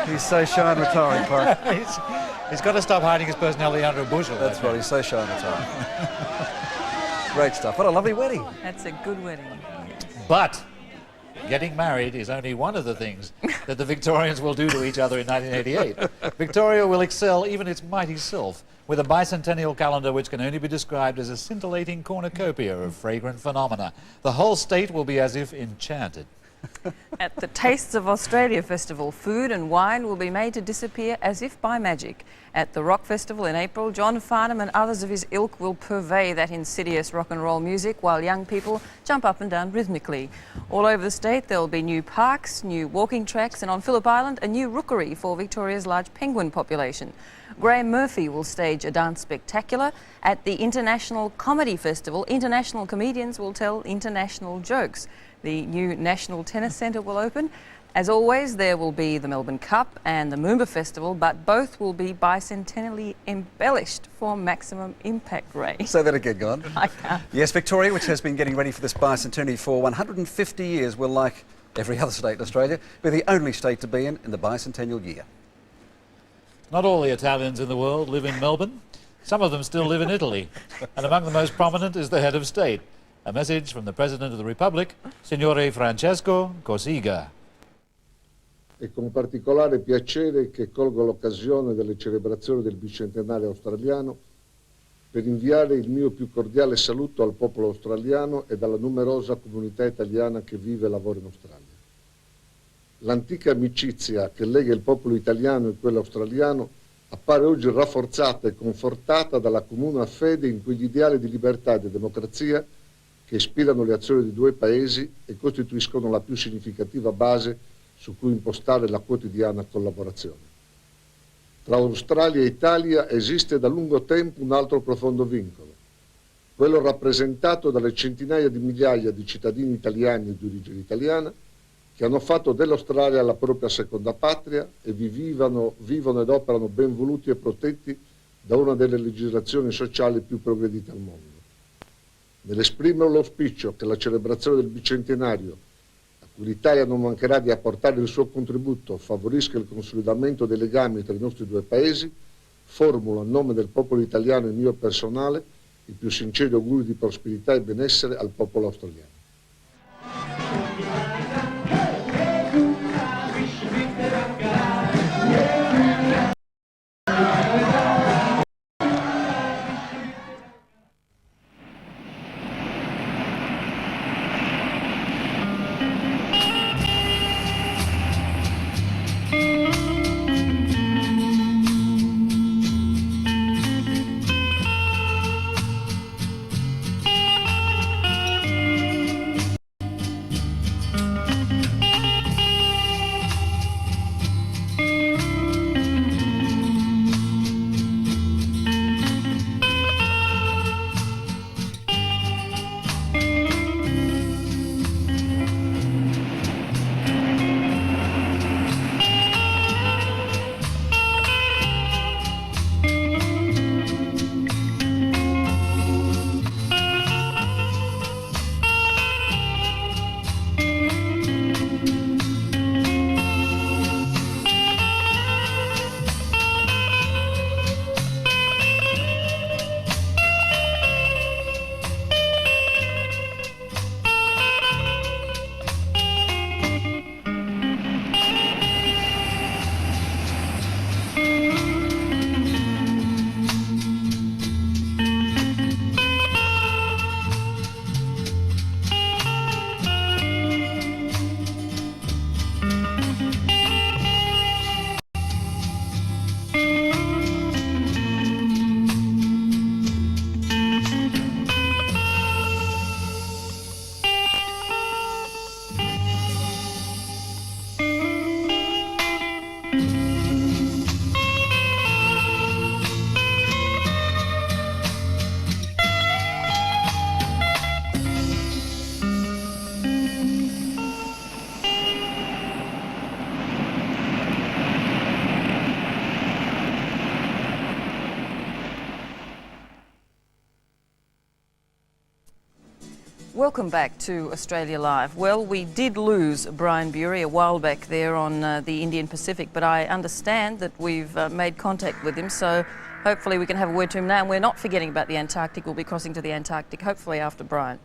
He's so shy and retiring, Clark. He's got to stop hiding his personality under a bushel. That's right, he's so shy and retiring. Great stuff. What a lovely wedding. That's a good wedding. But getting married is only one of the things that the Victorians will do to each other in 1988. Victoria will excel even its mighty self with a bicentennial calendar which can only be described as a scintillating cornucopia of fragrant phenomena. The whole state will be as if enchanted. At the Tastes of Australia Festival, food and wine will be made to disappear as if by magic. At the Rock Festival in April, John Farnham and others of his ilk will purvey that insidious rock and roll music while young people jump up and down rhythmically. All over the state there will be new parks, new walking tracks, and on Phillip Island a new rookery for Victoria's large penguin population. Graham Murphy will stage a dance spectacular. At the International Comedy Festival, international comedians will tell international jokes. The new National Tennis Centre will open. As always, there will be the Melbourne Cup and the Moomba Festival, but both will be bicentennially embellished for maximum impact, Ray. Say that again, go on. I can't. Yes, Victoria, which has been getting ready for this bicentenary for 150 years, will, like every other state in Australia, be the only state to be in the bicentennial year. Not all the Italians in the world live in Melbourne. Some of them still live in Italy. And among the most prominent is the head of state. A message from the President of the Republic, Signore Francesco Cossiga. È con particolare piacere che colgo l'occasione delle celebrazioni del bicentenario australiano per inviare il mio più cordiale saluto al popolo australiano e alla numerosa comunità italiana che vive e lavora in Australia. L'antica amicizia che lega il popolo italiano e quello australiano appare oggi rafforzata e confortata dalla comune fede in quegli ideali di libertà e di democrazia che ispirano le azioni dei due paesi e costituiscono la più significativa base su cui impostare la quotidiana collaborazione. Tra Australia e Italia esiste da lungo tempo un altro profondo vincolo, quello rappresentato dalle centinaia di migliaia di cittadini italiani di origine italiana che hanno fatto dell'Australia la propria seconda patria e vi vivono ed operano ben voluti e protetti da una delle legislazioni sociali più progredite al mondo. Nell'esprimere l'auspicio che la celebrazione del bicentenario, a cui l'Italia non mancherà di apportare il suo contributo, favorisca il consolidamento dei legami tra i nostri due paesi, formulo a nome del popolo italiano e mio personale i più sinceri auguri di prosperità e benessere al popolo australiano. Welcome back to Australia Live. Well, we did lose Brian Bury a while back there on the Indian Pacific, but I understand that we've made contact with him, so hopefully we can have a word to him now. And we're not forgetting about the Antarctic. We'll be crossing to the Antarctic, hopefully after Brian.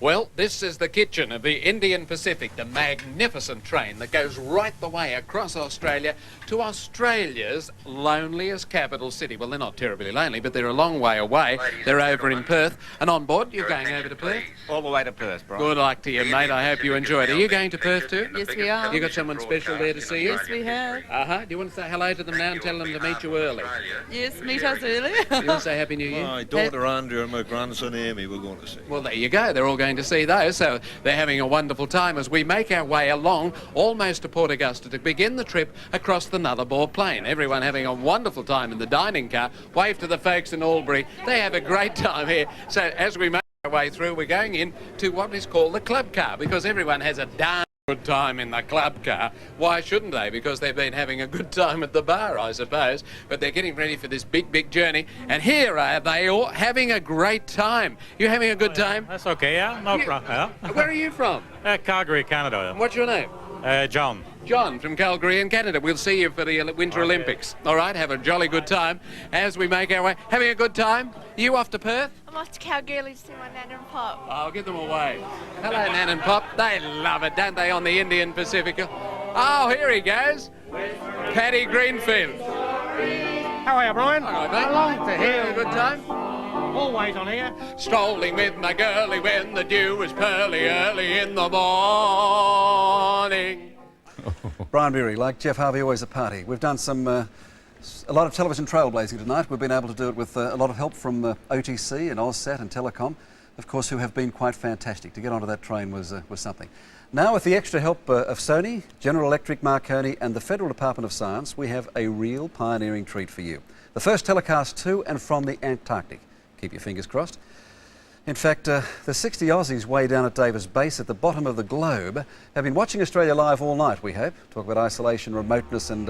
Well, this is the kitchen of the Indian Pacific, the magnificent train that goes right the way across Australia to Australia's loneliest capital city. Well, they're not terribly lonely, but they're a long way away. They're over in Perth. And on board, you're going over to Perth? All the way to Perth, Brian. Good luck to you, mate. I hope you enjoy it. Are you going to Perth too? Yes, we are. You got someone special there to see you? Yes, we have. Uh-huh. Do you want to say hello to them now and tell them to meet you early? Yes, meet us early. Do you want to say Happy New Year? My daughter Andrea and my grandson Amy we're going to see. Well, there you go. They're all going to see those, so they're having a wonderful time as we make our way along almost to Port Augusta to begin the trip across the Nullarbor Plain. Everyone having a wonderful time in the dining car. Wave to the folks in Albury. They have a great time here. So as we make our way through, we're going in to what is called the club car, because everyone has a darn good time in the club car. Why shouldn't they? Because they've been having a good time at the bar, I suppose. But they're getting ready for this big, big journey. And here are they all having a great time. You having a good time? That's okay, yeah. No problem. Yeah. Where are you from? Calgary, Canada. What's your name? John. John from Calgary in Canada. We'll see you for the Winter Olympics. All right, have a jolly good time as we make our way. Having a good time? You off to Perth? I'm off to Calgary to see my Nan and Pop. I'll give them away. Hello, Nan and Pop. They love it, don't they, on the Indian Pacific? Oh, here he goes. Paddy Greenfield. How are you, Brian? All right, mate. Long to hear. A good time? Always on here. Strolling with my girlie when the dew is pearly early in the morning. Brian Bury, like Jeff Harvey, always a party. We've done a lot of television trailblazing tonight. We've been able to do it with a lot of help from OTC and Aussat and Telecom, of course, who have been quite fantastic. To get onto that train was something. Now, with the extra help of Sony, General Electric, Marconi and the Federal Department of Science, we have a real pioneering treat for you. The first telecast to and from the Antarctic. Keep your fingers crossed. In fact, the 60 Aussies way down at Davis Base at the bottom of the globe have been watching Australia Live all night, we hope. Talk about isolation, remoteness and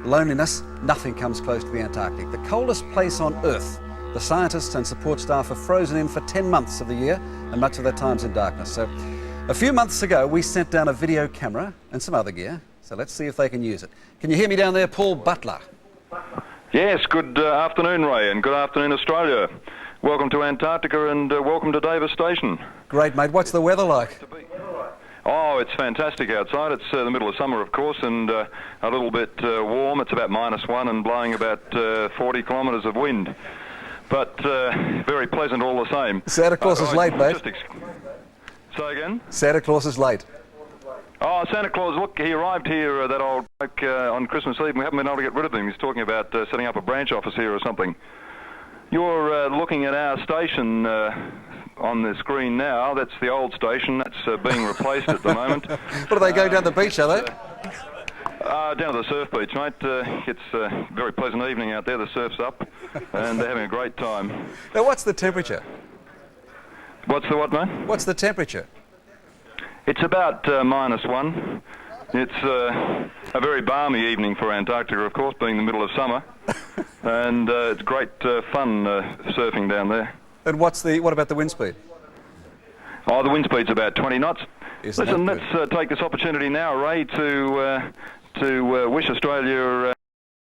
loneliness. Nothing comes close to the Antarctic. The coldest place on Earth. The scientists and support staff are frozen in for 10 months of the year, and much of their time's in darkness. So a few months ago, we sent down a video camera and some other gear. So let's see if they can use it. Can you hear me down there, Paul Butler? Yes, good afternoon, Ray, and good afternoon, Australia. Welcome to Antarctica and welcome to Davis Station. Great, mate. What's the weather like? Oh, it's fantastic outside. It's the middle of summer, of course, and a little bit warm. It's about -1 and blowing about 40 kilometres of wind. But very pleasant all the same. Santa Claus is late, mate. Say again? Santa Claus is late. Oh, Santa Claus, look, he arrived here, that old bloke, on Christmas Eve, and we haven't been able to get rid of him. He's talking about setting up a branch office here or something. You're looking at our station on the screen now. That's the old station. That's being replaced at the moment. What, are they going down the beach, are they? Down to the surf beach, mate. It's a very pleasant evening out there. The surf's up, and they're having a great time. Now, what's the temperature? What's the what, mate? What's the temperature? It's about -1. It's a very balmy evening for Antarctica, of course, being the middle of summer, and it's great fun surfing down there. And what about the wind speed? Oh, the wind speed's about 20 knots. Listen, let's take this opportunity now, Ray, to wish Australia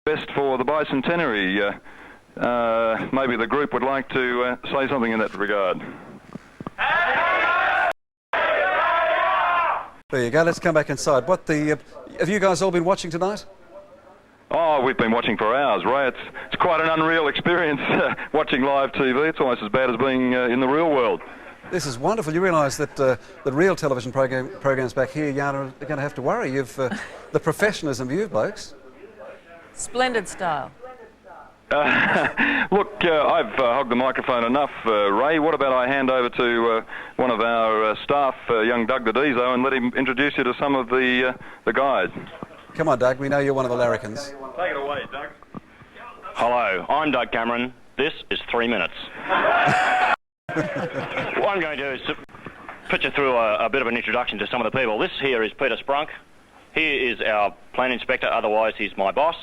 best for the Bicentenary. Maybe the group would like to say something in that regard. There you go. Let's come back inside. Have you guys all been watching tonight? Oh, we've been watching for hours, Ray. It's quite an unreal experience watching live TV. It's almost as bad as being in the real world. This is wonderful. You realise that the real television programs back here, are going to have to worry. You've the professionalism of you blokes. Splendid style. Look, I've hogged the microphone enough, Ray. What about I hand over to one of our staff, young Doug the Dieso, and let him introduce you to some of the guys. Come on, Doug. We know you're one of the larrikins. Take it away, Doug. Hello, I'm Doug Cameron. This is 3 minutes. What I'm going to do is put you through a bit of an introduction to some of the people. This here is Peter Sprunk. He is our plant inspector, otherwise he's my boss.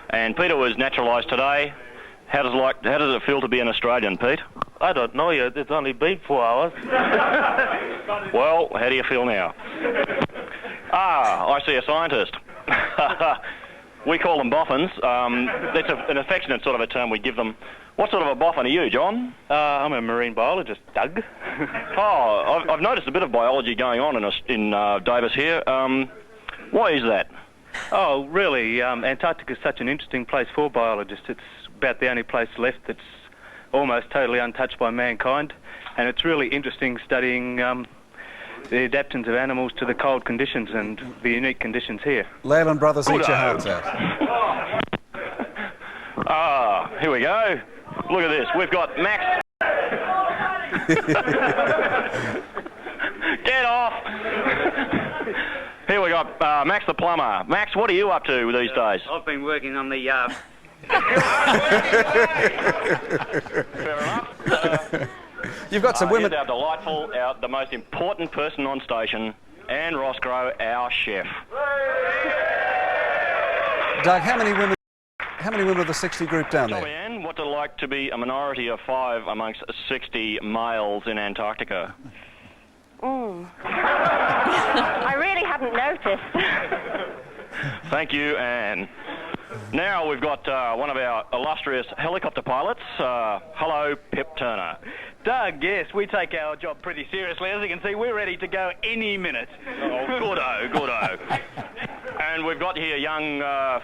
And Peter was naturalised today. How does it feel to be an Australian, Pete? I don't know yet. It's only been 4 hours. Well, how do you feel now? I see a scientist. We call them boffins. That's an affectionate sort of a term we give them. What sort of a boffin are you, John? I'm a marine biologist, Doug. I've noticed a bit of biology going on in Davis here. Why is that? Oh, really, Antarctica is such an interesting place for biologists. It's about the only place left that's almost totally untouched by mankind, and it's really interesting studying the adaptations of animals to the cold conditions and the unique conditions here. Leyland Brothers, eat your hearts out. Here we go. Look at this. We've got Max. Get off. Here we got Max the plumber. Max, what are you up to these days? I've been working on the... Fair enough. You've got some women... Here's our delightful, the most important person on station, Anne Roscoe, our chef. Doug, how many women of the 60 group down Tell me, there? Anne, what's it like to be a minority of 5 amongst 60 males in Antarctica? I really hadn't noticed. Thank you, Anne. Now we've got one of our illustrious helicopter pilots. Hello, Pip Turner. Doug, yes, we take our job pretty seriously. As you can see, we're ready to go any minute. Oh, goodo. And we've got here young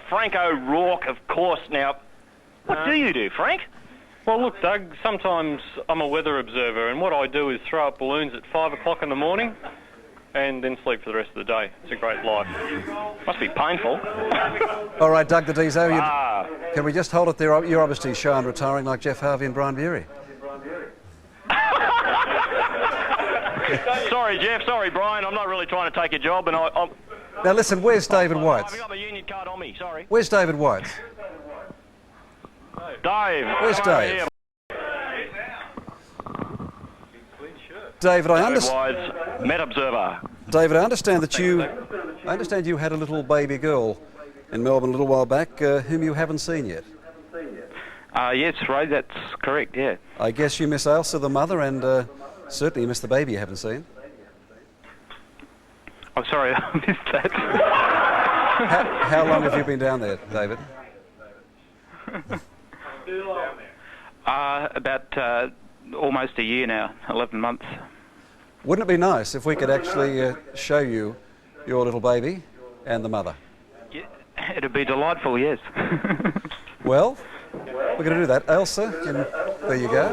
Frank O'Rourke, of course. Now, what do you do, Frank? Well, look, Doug, sometimes I'm a weather observer, and what I do is throw up balloons at 5 o'clock in the morning and then sleep for the rest of the day. It's a great life. Must be painful. All right, Doug the Diesel, can we just hold it there? You're obviously shy and retiring like Jeff Harvey and Brian Bury. Sorry, Jeff. Sorry, Brian. I'm not really trying to take your job, and I'm... Now listen, where's David White? I've got my union card on me, sorry. Where's David White? Dave. Where's Dave? David, I understand. David White's Met Observer. David, I understand that you had a little baby girl in Melbourne a little while back, whom you haven't seen yet. Yes, Ray, that's correct, yeah. I guess you miss Elsa, the mother, and certainly you miss the baby you haven't seen. I'm sorry, I missed that. How long have you been down there, David? About almost a year now, 11 months. Wouldn't it be nice if we could actually show you your little baby and the mother? Yeah, it'd be delightful, yes. Well, we're going to do that. Elsa, there you go.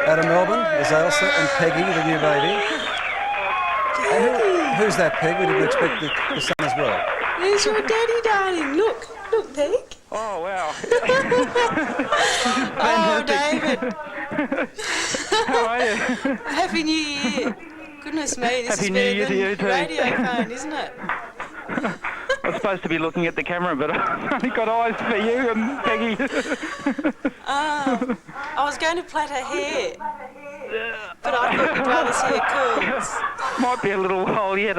Out of Melbourne is Elsa and Peggy, the new baby. Who's that, Peg? We didn't expect the son as well. There's your daddy, darling. Look, Peg. Oh, wow. Oh, David. How are you? Happy New Year. Goodness me, this Happy is New Year to you better too. than radiophone, isn't it? I'm supposed to be looking at the camera, but I've only got eyes for you and Peggy. I was going to plait her hair, but I thought you'd rather see her curls. Might be a little while yet.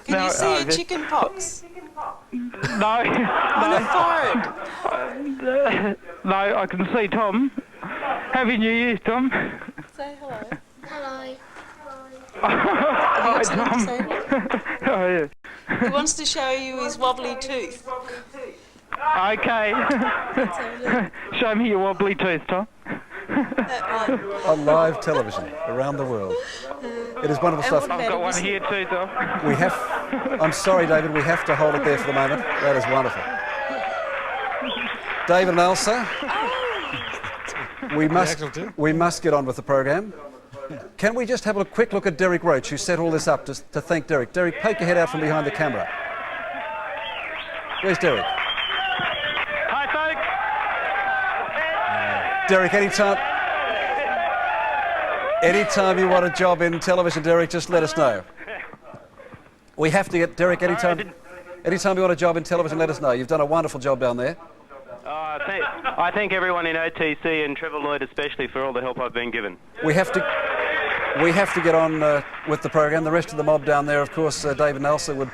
Can you see her chicken pox? No. On her forehead? No, I can see Tom. Happy New Year, Tom. Say hello. Hello. Hi, Tom. How are you? He wants to show you his wobbly tooth. Okay. Show me your wobbly tooth, Tom. On live television around the world. It is wonderful stuff. I've got one here too, Tom. I'm sorry, David, we have to hold it there for the moment. That is wonderful. David and Elsa, we must get on with the program. Can we just have a quick look at Derek Roach, who set all this up, to thank Derek. Derek, poke your head out from behind the camera. Where's Derek? Hi, folks. Derek, anytime you want a job in television, Derek, just let us know. We have to get Derek anytime you want a job in television, let us know. You've done a wonderful job down there. I thank everyone in OTC and Trevor Lloyd especially for all the help I've been given. We have to get on with the program. The rest of the mob down there, of course, David and Elsa would